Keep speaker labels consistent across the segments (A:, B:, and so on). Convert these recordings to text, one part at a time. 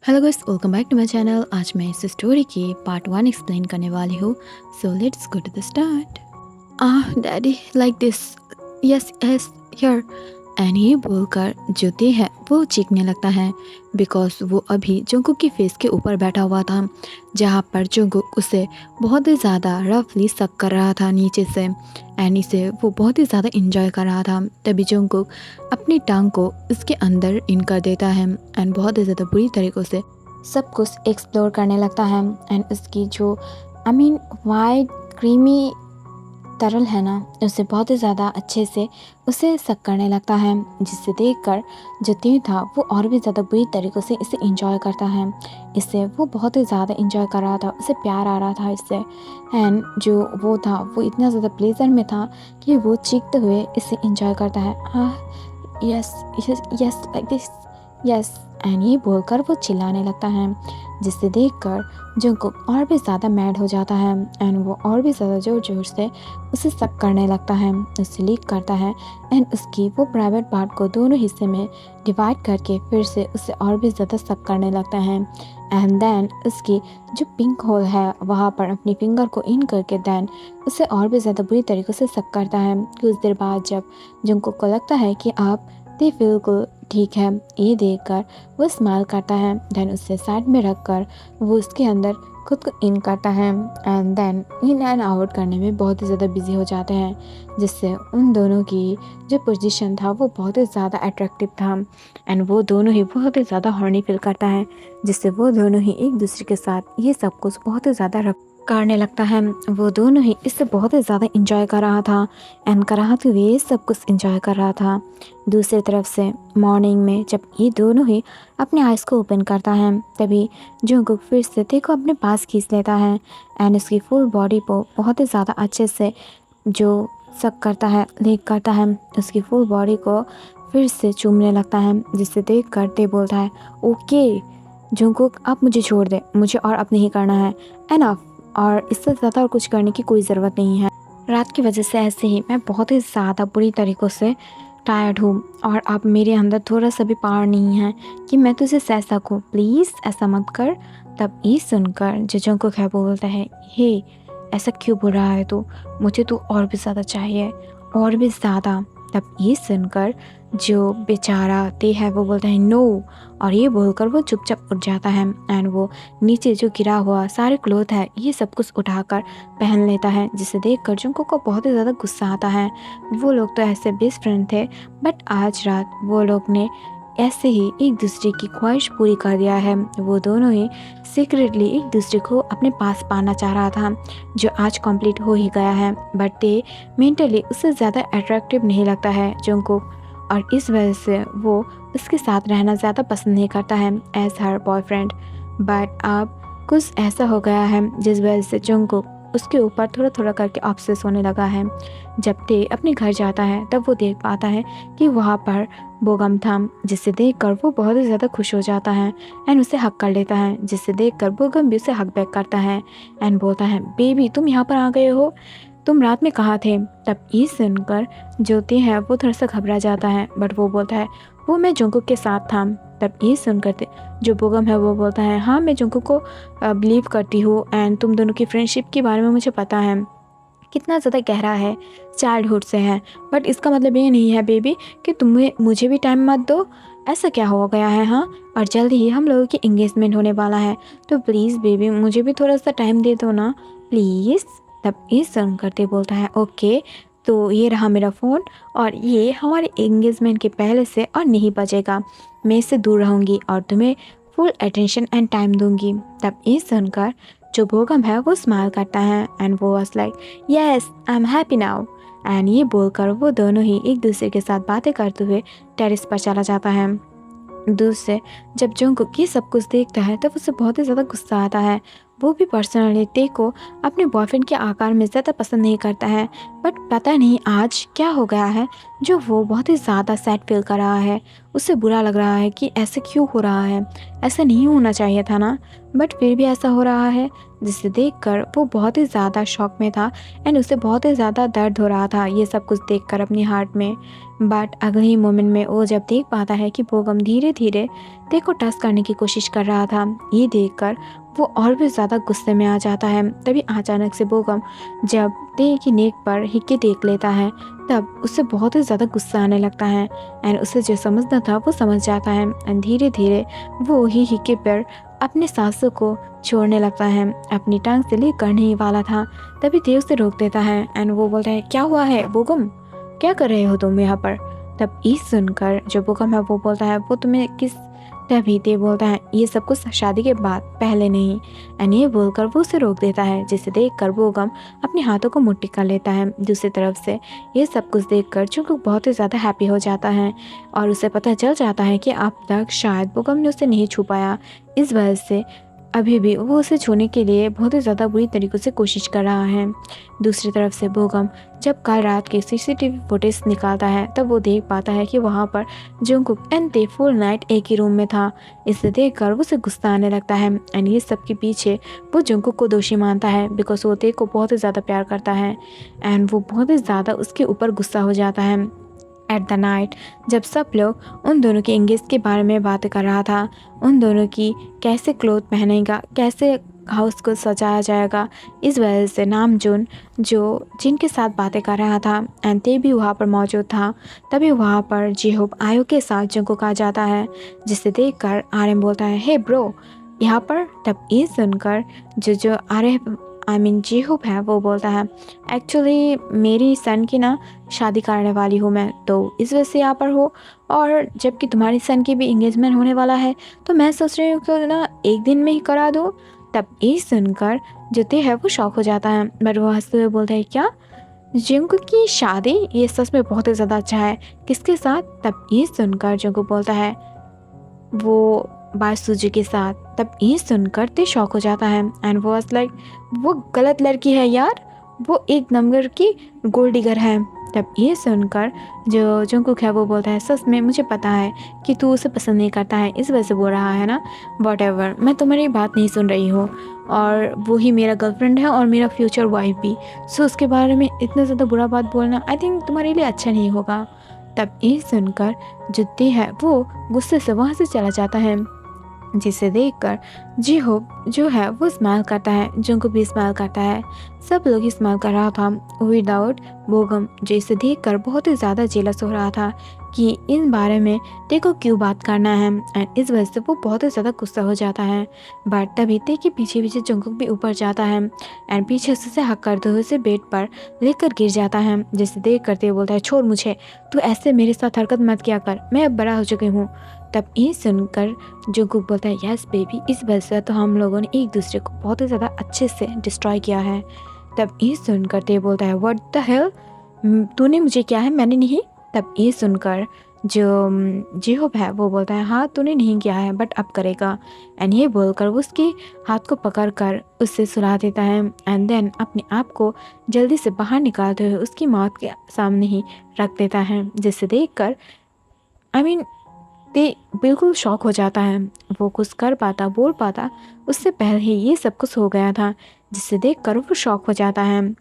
A: Hello guys, welcome back to my channel. आज मैं इस स्टोरी की पार्ट 1 एक्सप्लेन करने वाली हूँ। So let's go to the start. Daddy like this, yes yes here. And ये बोलकर जो दे है वो चीखने लगता है बिकॉज वो अभी जंकुक की फेस के ऊपर बैठा हुआ था, जहाँ पर जंकुक उसे बहुत ही ज़्यादा रफली सक कर रहा था नीचे से। एंड इसे वो बहुत ही ज़्यादा इंजॉय कर रहा था। तभी जंकुक अपनी टांग को उसके अंदर इन कर देता है एंड बहुत ही ज़्यादा बुरी तरीक़ों से सब कुछ एक्सप्लोर करने लगता है। एंड उसकी जो वाइट क्रीमी तरल है ना, उसे बहुत ही ज़्यादा अच्छे से उसे सक करने लगता है, जिससे देखकर जो तीर था वो और भी ज़्यादा बुरी तरीक़ों से इसे इंजॉय करता है। इससे वो बहुत ही ज़्यादा इंजॉय कर रहा था, उसे प्यार आ रहा था इससे। एंड जो वो था वो इतना ज़्यादा प्लेजर में था कि वो चीखते हुए इसे इंजॉय करता है। Yes yes yes like this, yes. And ये बोलकर वो चिल्लाने लगता है, जिससे देखकर जंकुक और भी ज़्यादा मैड हो जाता है। एंड वो और भी ज़्यादा ज़ोर ज़ोर से उसे सक करने लगता है, उसे लीक करता है। एंड उसकी वो प्राइवेट पार्ट को दोनों हिस्से में डिवाइड करके फिर से उसे और भी ज़्यादा सक करने लगता है। एंड देन उसकी जो पिंक होल है वहाँ पर अपनी फिंगर को इन करके देन उसे और भी ज़्यादा बुरी तरीक़े से सक करता है। कुछ देर बाद जब जंकुक को लगता है कि आप दे बिल्कुल ठीक है, ये देखकर वो स्माइल करता है। देन उससे साइड में रखकर वो उसके अंदर खुद को इन करता है and then in and out करने में बहुत ही ज़्यादा बिजी हो जाते हैं, जिससे उन दोनों की जो पोजीशन था वो बहुत ही ज़्यादा अट्रैक्टिव था। एंड वो दोनों ही बहुत ही ज़्यादा हॉर्नी फील करता है, जिससे वो दोनों ही एक दूसरे के साथ ये सब कुछ बहुत ही ज़्यादा करने लगता है। वो दोनों ही इससे बहुत ही ज़्यादा इंजॉय कर रहा था एंड कराते हुए सब कुछ इंजॉय कर रहा था। दूसरी तरफ से मॉर्निंग में जब ये दोनों ही अपने आइज़ को ओपन करता है, तभी जंकुक फिर से ते को अपने पास खींच लेता है एंड उसकी फुल बॉडी को बहुत ही ज़्यादा अच्छे से जो सक करता है, लीक करता है, उसकी फुल बॉडी को फिर से चूमने लगता है, जिससे देख कर ते बोलता है, ओके जंकुक आप मुझे छोड़ दे, मुझे और अब नहीं करना है, एनफ, और इससे ज़्यादा और कुछ करने की कोई ज़रूरत नहीं है। रात की वजह से ऐसे ही मैं बहुत ही ज़्यादा बुरी तरीक़ों से टायर्ड हूँ और अब मेरे अंदर थोड़ा सा भी पावर नहीं है कि मैं तुझे सह सकूँ, प्लीज़ ऐसा मत कर। तब ये सुनकर जो जंकुक है वो बोलता है, हे ऐसा क्यों बोल रहा है तू, मुझे तो और भी ज़्यादा चाहिए, और भी ज़्यादा। तब ये सुनकर जो बेचारा ते है वो बोलता है नो, और ये बोलकर वो चुपचाप उठ जाता है एंड वो नीचे जो गिरा हुआ सारे क्लोथ है ये सब कुछ उठाकर पहन लेता है, जिसे देखकर जंकुक को बहुत ही ज़्यादा गुस्सा आता है। वो लोग तो ऐसे बेस्ट फ्रेंड थे, बट आज रात वो लोग ने ऐसे ही एक दूसरे की ख्वाहिश पूरी कर दिया है। वो दोनों ही सीक्रेटली एक दूसरे को अपने पास पाना चाह रहा था, जो आज कंप्लीट हो ही गया है। बट ते मेंटली उससे ज़्यादा अट्रैक्टिव नहीं लगता है जंकुक, और इस वजह से वो उसके साथ रहना ज़्यादा पसंद नहीं करता है एज हर बॉयफ्रेंड। बट अब कुछ ऐसा हो गया है जिस वजह से जंकुक उसके ऊपर थोड़ा थोड़ा करके ऑब्सेस होने लगा है। जब ते अपने घर जाता है तब वो देख पाता है कि वहाँ पर बोगम था, जिसे देखकर वो बहुत ही ज़्यादा खुश हो जाता है एंड उसे हक कर लेता है, जिसे देखकर बोगम भी उसे हक बैक करता है एंड बोलता है, बेबी तुम यहाँ पर आ गए हो, तुम रात में कहाँ थे। तब ये सुनकर जो ते है वो थोड़ा सा घबरा जाता है, बट वो बोलता है वो मैं जंकुक के साथ था। तब ये सुनकर जो बोगम है वो बोलता है, हाँ मैं जंकुक को बिलीव करती हूँ एंड तुम दोनों की फ्रेंडशिप के बारे में मुझे पता है कितना ज़्यादा गहरा है, चाइल्डहुड से है, बट इसका मतलब ये नहीं है बेबी कि तुम्हें मुझे भी टाइम मत दो। ऐसा क्या हो गया है, हाँ, और जल्दी ही हम लोगों की एंगेजमेंट होने वाला है, तो प्लीज़ बेबी मुझे भी थोड़ा सा टाइम दे दो ना प्लीज़। तब ये सुन करते बोलता है, ओके तो ये रहा मेरा फ़ोन और ये हमारे एंगेजमेंट के पहले से और नहीं बजेगा, मैं इससे दूर रहूँगी और तुम्हें फुल अटेंशन एंड टाइम दूँगी। तब ये सुनकर जो बोगम है वो स्माइल करता है एंड वो was like, yes I am happy now. And ये बोलकर वो दोनों ही एक दूसरे के साथ बातें करते हुए टेरेस पर चला जाता है। दूर से जब जंकुक ये सब कुछ देखता है तब उसे बहुत ही ज़्यादा गुस्सा आता है। वो भी पर्सनली ते को अपने बॉयफ्रेंड के आकार में ज़्यादा पसंद नहीं करता है। बट पता नहीं आज क्या हो गया है जो वो बहुत ही ज़्यादा सैड फील कर रहा है। उसे बुरा लग रहा है कि ऐसे क्यों हो रहा है, ऐसा नहीं होना चाहिए था ना, बट फिर भी ऐसा हो रहा है, जिसे देखकर वो बहुत ही ज़्यादा शॉक में था एंड उसे बहुत ही ज़्यादा दर्द हो रहा था ये सब कुछ देखकर अपनी हार्ट में। बट अगले ही मोमेंट में वो जब देख पाता है कि बोगम धीरे धीरे ते को टच करने की कोशिश कर रहा था, ये देखकर वो और भी ज़्यादा गुस्से में आ जाता है। तभी अचानक से बोगम जब ते की नेक पर हिक्के देख लेता है तब उसे बहुत ही ज़्यादा गुस्सा आने लगता है एंड उसे जो समझना था वो समझ जाता है एंड धीरे धीरे वो ही हिक्के पर अपने सांसों को छोड़ने लगता है। अपनी टांग से लेकर नहीं वाला था, तभी देव से रोक देता है एंड वो बोलता है क्या हुआ है बोगम, क्या कर रहे हो तुम यहाँ पर। तब ये सुनकर जो बोगम है वो बोलता है वो तुम्हें किस, तभी देव बोलता है ये सब कुछ शादी के बाद, पहले नहीं। एंड ये बोलकर वो उसे रोक देता है, जिसे देखकर बोगम अपने हाथों को मुट्ठी कर लेता है। दूसरी तरफ से ये सब कुछ देखकर जुंगकुक बहुत ही ज़्यादा हैप्पी हो जाता है और उसे पता चल जाता है कि अब तक शायद बोगम ने उसे नहीं छू पाया, इस वजह से अभी भी वो उसे छूने के लिए बहुत ही ज़्यादा बुरी तरीक़ों से कोशिश कर रहा है। दूसरी तरफ से बोगम जब कल रात के सीसीटीवी फुटेज निकालता है तब वो देख पाता है कि वहाँ पर जुंगकुक एंड ते फुल नाइट एक ही रूम में था। इसे देखकर वो उसे गुस्सा आने लगता है एंड ये सब के पीछे वो जुंगकुक को दोषी मानता है बिकॉज वो ते को बहुत ही ज़्यादा प्यार करता है एंड वो बहुत ही ज़्यादा उसके ऊपर गुस्सा हो जाता है। एट द नाइट जब सब लोग उन दोनों के एंगेज के बारे में बातें कर रहा था, उन दोनों की कैसे क्लोथ पहनेगा, कैसे हाउस को सजाया जाएगा, इस वजह से नामजून जो जिनके साथ बातें कर रहा था एंड ते भी वहाँ पर मौजूद था। तभी वहाँ पर जिहोब आयो के साथ जुंगकुक आ जाता है, जिसे देखकर आर्यन बोलता है हे ब्रो यहाँ पर। तब ये सुनकर जो आर्यन जिहोब है वो बोलता है एक्चुअली मेरी सन की ना शादी करने वाली हूँ मैं, तो इस वजह से यहाँ पर हो, और जबकि तुम्हारी सन की भी इंगेजमेंट होने वाला है तो मैं सोच रही हूँ कि ना एक दिन में ही करा दूँ। तब ये सुनकर जो ते है वो शौक हो जाता है, बट वो हंसते हुए बोलता है क्या जिंगकुक की शादी, ये सच में बहुत ही ज़्यादा अच्छा है, किसके साथ। तब ये सुनकर जिंगकुक बोलता है वो बासुजी के साथ। तब ये सुनकर ते शौक हो जाता है एंड वो लाइक वो गलत लड़की है यार, वो एक नंबर की गोल्ड डिगर है। तब ये सुनकर जो जुंगकुक है वो बोलता है सच में मुझे पता है कि तू उसे पसंद नहीं करता है, इस वजह से बोल रहा है ना, वॉटएवर, मैं तुम्हारी बात नहीं सुन रही हूँ और वो ही मेरा गर्लफ्रेंड है और मेरा फ्यूचर वाइफ भी, सो उसके बारे में इतना ज़्यादा बुरा बात बोलना आई थिंक तुम्हारे लिए अच्छा नहीं होगा। तब ये सुनकर जो ते है वो गुस्से से वहाँ से चला जाता है, जिसे देखकर जिहोब जो है वो स्माइल करता है, जुंगकुक भी स्माइल करता है, सब लोग ही स्माइल कर रहा था विदाउट बोगम, जो इसे देखकर बहुत ही ज़्यादा जेलस हो रहा था कि इन बारे में देखो क्यों बात करना है एंड इस वजह से वो बहुत ही ज़्यादा गुस्सा हो जाता है। बट तभी ते के पीछे पीछे जुंगकुक भी ऊपर जाता है एंड पीछे से हक करते हुए उसे बेड पर लेकर गिर जाता है, जिसे देख करते बोलता है छोड़ मुझे, तू ऐसे मेरे साथ हरकत मत किया कर, मैं अब बड़ा हो चुकी हूँ। तब ये सुनकर जुंगकुक बोलता है यस बेबी, इस वजह से तो हम लोगों ने एक दूसरे को बहुत ही ज़्यादा अच्छे से डिस्ट्रॉय किया है। तब ये सुनकर ते बोलता है व्हाट द हेल, तूने मुझे किया है, मैंने नहीं। तब ये सुनकर जो जिहोब है वो बोलता है हाँ तूने नहीं किया है बट अब करेगा, एंड ये बोलकर वो उसके हाथ को पकड़कर उससे सुला देता है एंड देन अपने आप को जल्दी से बाहर निकालते हुए उसकी मौत के सामने ही रख देता है, जिसे देखकर ते बिल्कुल शॉक हो जाता है। वो कुछ कर पाता बोल पाता उससे पहले ही ये सब कुछ हो गया था, जिसे देखकर वो शॉक हो जाता है।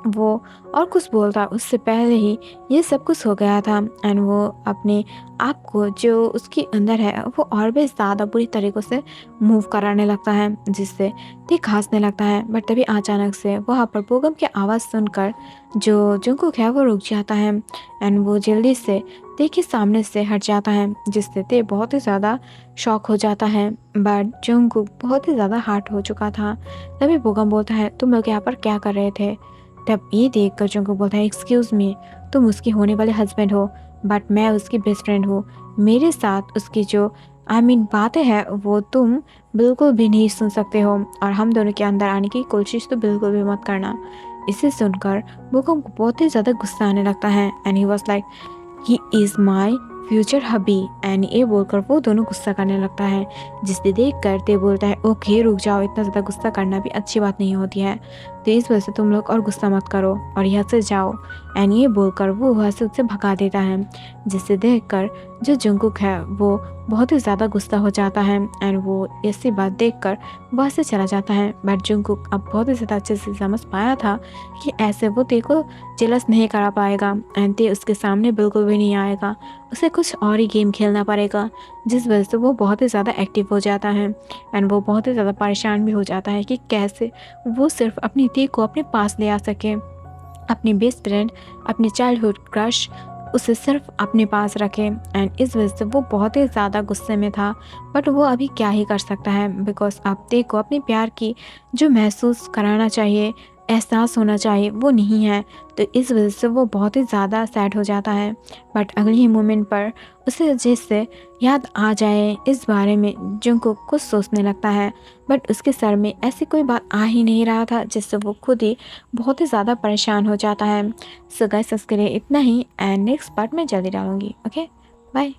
A: वो और कुछ बोलता उससे पहले ही ये सब कुछ हो गया था एंड वो अपने आप को जो उसके अंदर है वो और भी ज़्यादा बुरी तरीक़ों से मूव कराने लगता है, जिससे ते हंसने लगता है। बट तभी अचानक से वहाँ पर बोगम की आवाज़ सुनकर जो जुंगकुक है वो रुक जाता है एंड वो जल्दी से ते के सामने से हट जाता है, जिससे ते बहुत ही ज़्यादा शॉक हो जाता है। बट जुंगकुक बहुत ही ज़्यादा हार्ट हो चुका था। तभी बोगम बोलता है तुम लोग यहाँ पर क्या कर रहे थे। तब ये देखकर जुंगकुक बोलता है एक्सक्यूज़ मी, तुम उसके होने वाले हस्बैंड हो बट मैं उसकी बेस्ट फ्रेंड हूँ, मेरे साथ उसकी जो बातें हैं वो तुम बिल्कुल भी नहीं सुन सकते हो और हम दोनों के अंदर आने की कोशिश तो बिल्कुल भी मत करना। इसे सुनकर बोगम को बहुत ही ज़्यादा गुस्सा आने लगता है and he was like he is my future hubby and ये बोलकर वो दोनों गुस्सा करने लगता है, जिसे देख कर ते बोलता है ओके रुक जाओ, इतना ज़्यादा गुस्सा करना भी अच्छी बात नहीं होती है, तो इस वजह से तुम लोग और गुस्सा मत करो और यहाँ से जाओ। एंड ये बोलकर वो वहाँ से उससे भगा देता है, जिसे देख कर जो जंगकुक है वो बहुत ही ज़्यादा गुस्सा हो जाता है एंड वो ऐसी बात देखकर वहाँ से चला जाता है। बट जंगकुक अब बहुत ही ज़्यादा अच्छे से समझ पाया था कि ऐसे वो ते को जेलस नहीं करा पाएगा एंड ते उसके सामने बिल्कुल भी नहीं आएगा, उसे कुछ और ही गेम खेलना पड़ेगा, जिस वजह से वो बहुत ही ज़्यादा एक्टिव हो जाता है एंड वो बहुत ही ज़्यादा परेशान भी हो जाता है कि कैसे वो सिर्फ अपनी ते को अपने पास ले आ सके, अपनी बेस्ट फ्रेंड, अपनी चाइल्डहुड क्रश उसे सिर्फ अपने पास रखे। एंड इस वजह से वो बहुत ही ज़्यादा गुस्से में था, बट वो अभी क्या ही कर सकता है, बिकॉज अब ते को अपने प्यार की जो महसूस कराना चाहिए, एहसास होना चाहिए, वो नहीं है, तो इस वजह से वो बहुत ही ज़्यादा सैड हो जाता है। बट अगले ही मोमेंट पर उसे जिससे याद आ जाए इस बारे में जंगकुक कुछ सोचने लगता है, बट उसके सर में ऐसी कोई बात आ ही नहीं रहा था, जिससे वो खुद ही बहुत ही ज़्यादा परेशान हो जाता है। सो गाइस इसके लिए इतना ही एंड नेक्स्ट पार्ट में जल्दी डालूंगी। Okay bye.